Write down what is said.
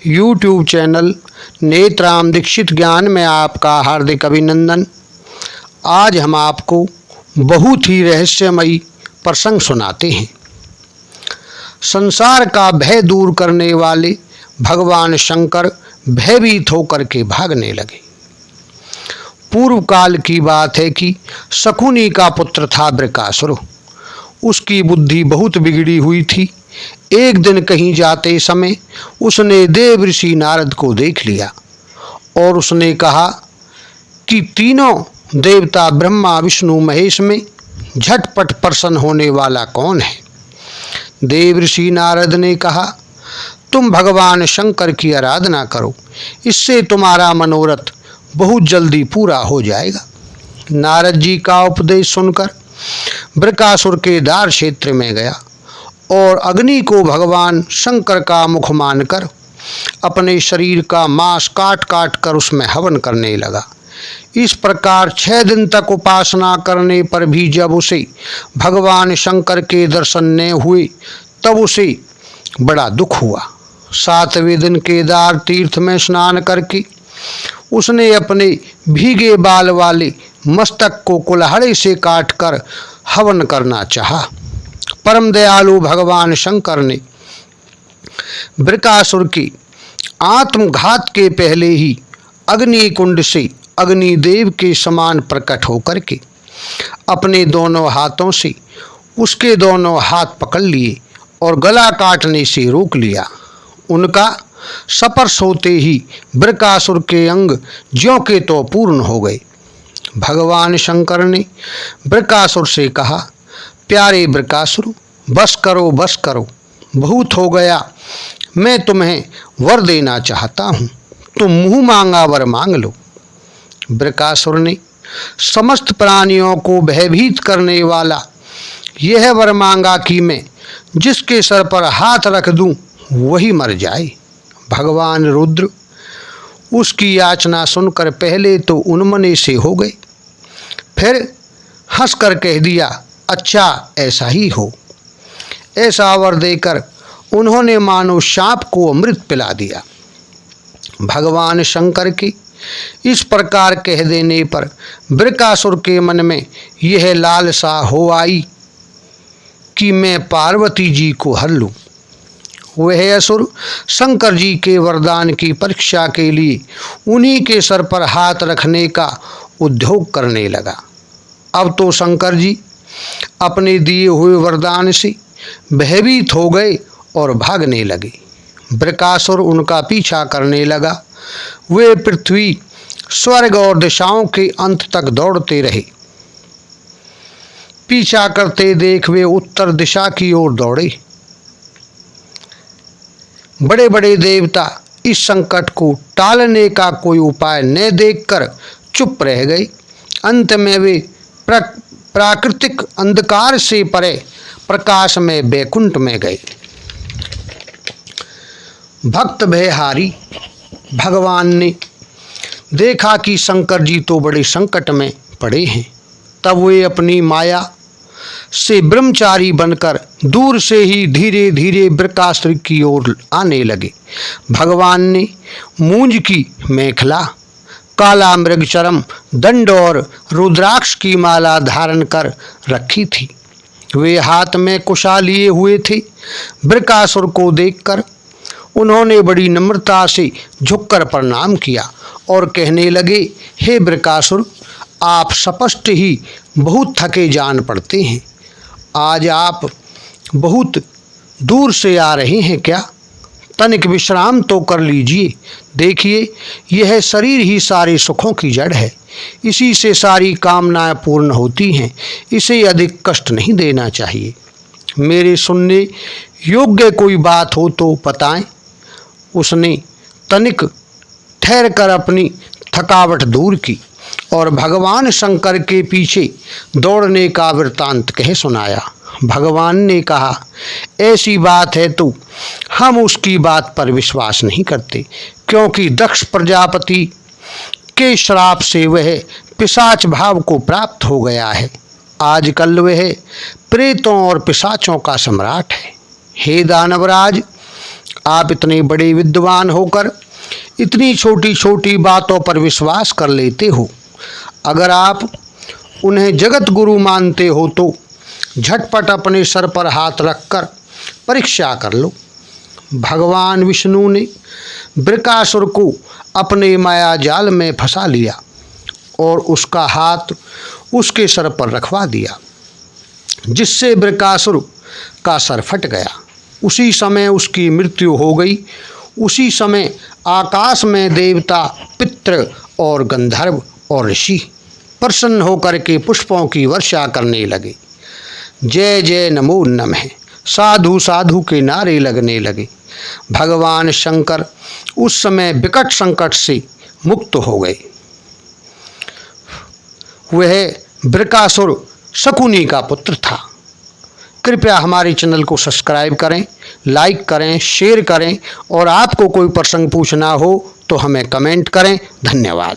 YouTube channel Netram Dixit ज्ञान में आपका हार्दिक अभिनंदन। आज हम आपको बहुत ही रहस्यमयी प्रसंग सुनाते हैं। संसार का भय दूर करने वाले भगवान शंकर भयभीत होकर के भागने लगे। पूर्व काल की बात है कि शकुनी का पुत्र था बृकासुर। उसकी बुद्धि बहुत बिगड़ी हुई थी। एक दिन कहीं जाते समय उसने देव ऋषि नारद को देख लिया और उसने कहा कि तीनों देवता ब्रह्मा विष्णु महेश में झटपट प्रसन्न होने वाला कौन है। देव ऋषि नारद ने कहा, तुम भगवान शंकर की आराधना करो, इससे तुम्हारा मनोरथ बहुत जल्दी पूरा हो जाएगा। नारद जी का उपदेश सुनकर बृकासुर के दार क्षेत्र में गया और अग्नि को भगवान शंकर का मुख मानकर अपने शरीर का मांस काट काट कर उसमें हवन करने लगा। इस प्रकार 6 दिन तक उपासना करने पर भी जब उसे भगवान शंकर के दर्शन न हुए तब उसे बड़ा दुख हुआ। 7वें दिन केदार तीर्थ में स्नान करके उसने अपने भीगे बाल वाले मस्तक को कुल्हाड़े से काटकर हवन करना चाहा। परम दयालु भगवान शंकर ने बृकासुर के आत्मघात के पहले ही अग्नि कुंड से अग्निदेव के समान प्रकट होकर के अपने दोनों हाथों से उसके दोनों हाथ पकड़ लिए और गला काटने से रोक लिया। उनका स्पर्श होते ही बृकासुर के अंग ज्यों के तो पूर्ण हो गए। भगवान शंकर ने बृकासुर से कहा, प्यारे बृकासुर, बस करो, बहुत हो गया। मैं तुम्हें वर देना चाहता हूँ, तुम मुँह मांगा वर मांग लो। बृकासुर ने समस्त प्राणियों को भयभीत करने वाला यह वर मांगा कि मैं जिसके सर पर हाथ रख दूं वही मर जाए। भगवान रुद्र उसकी याचना सुनकर पहले तो उन्मने से हो गए, फिर हंसकर कह दिया, अच्छा ऐसा ही हो। ऐसा वर देकर उन्होंने मानो सांप को अमृत पिला दिया। भगवान शंकर के इस प्रकार कह देने पर बृकासुर के मन में यह लालसा हो आई कि मैं पार्वती जी को हर लूं। वह असुर शंकर जी के वरदान की परीक्षा के लिए उन्हीं के सर पर हाथ रखने का उद्योग करने लगा। अब तो शंकर जी अपने दिए हुए वरदान से भयभीत हो गए और भागने लगे। बृकासुर उनका पीछा करने लगा। वे पृथ्वी, स्वर्ग और दिशाओं के अंत तक दौड़ते रहे। पीछा करते देख वे उत्तर दिशा की ओर दौड़े। बड़े बड़े देवता इस संकट को टालने का कोई उपाय न देखकर चुप रह गए। अंत में वे प्राकृतिक अंधकार से परे प्रकाश में वैकुंठ में गए। भक्त भयहारी भगवान ने देखा कि शंकर जी तो बड़े संकट में पड़े हैं। तब वे अपनी माया से ब्रह्मचारी बनकर दूर से ही धीरे धीरे बृकासुर की ओर आने लगे। भगवान ने मूंज की मेखला, काला मृगचरम, दंड और रुद्राक्ष की माला धारण कर रखी थी। वे हाथ में कुशा लिए हुए थे। बृकासुर को देखकर उन्होंने बड़ी नम्रता से झुककर प्रणाम किया और कहने लगे, हे बृकासुर, आप स्पष्ट ही बहुत थके जान पड़ते हैं। आज आप बहुत दूर से आ रहे हैं क्या? तनिक विश्राम तो कर लीजिए। देखिए, यह शरीर ही सारे सुखों की जड़ है। इसी से सारी कामनाएं पूर्ण होती हैं। इसे अधिक कष्ट नहीं देना चाहिए। मेरे सुनने योग्य कोई बात हो तो बताएं। उसने तनिक ठहर कर अपनी थकावट दूर की और भगवान शंकर के पीछे दौड़ने का वृत्तांत कह सुनाया। भगवान ने कहा, ऐसी बात है तो हम उसकी बात पर विश्वास नहीं करते, क्योंकि दक्ष प्रजापति के श्राप से वह पिशाच भाव को प्राप्त हो गया है। आजकल वह प्रेतों और पिशाचों का सम्राट है। हे दानवराज, आप इतने बड़े विद्वान होकर इतनी छोटी छोटी बातों पर विश्वास कर लेते हो। अगर आप उन्हें जगत गुरु मानते हो तो झटपट अपने सर पर हाथ रखकर परीक्षा कर लो। भगवान विष्णु ने वृकासुर को अपने माया जाल में फंसा लिया और उसका हाथ उसके सर पर रखवा दिया, जिससे वृकासुर का सर फट गया। उसी समय उसकी मृत्यु हो गई। उसी समय आकाश में देवता, पितृ और गंधर्व और ऋषि प्रसन्न होकर के पुष्पों की वर्षा करने लगे। जय जय नमो नमः, साधु साधु के नारे लगने लगे। भगवान शंकर उस समय विकट संकट से मुक्त हो गए। वह वृकासुर शकुनी का पुत्र था। कृपया हमारे चैनल को सब्सक्राइब करें, लाइक करें, शेयर करें और आपको कोई प्रसंग पूछना हो तो हमें कमेंट करें। धन्यवाद।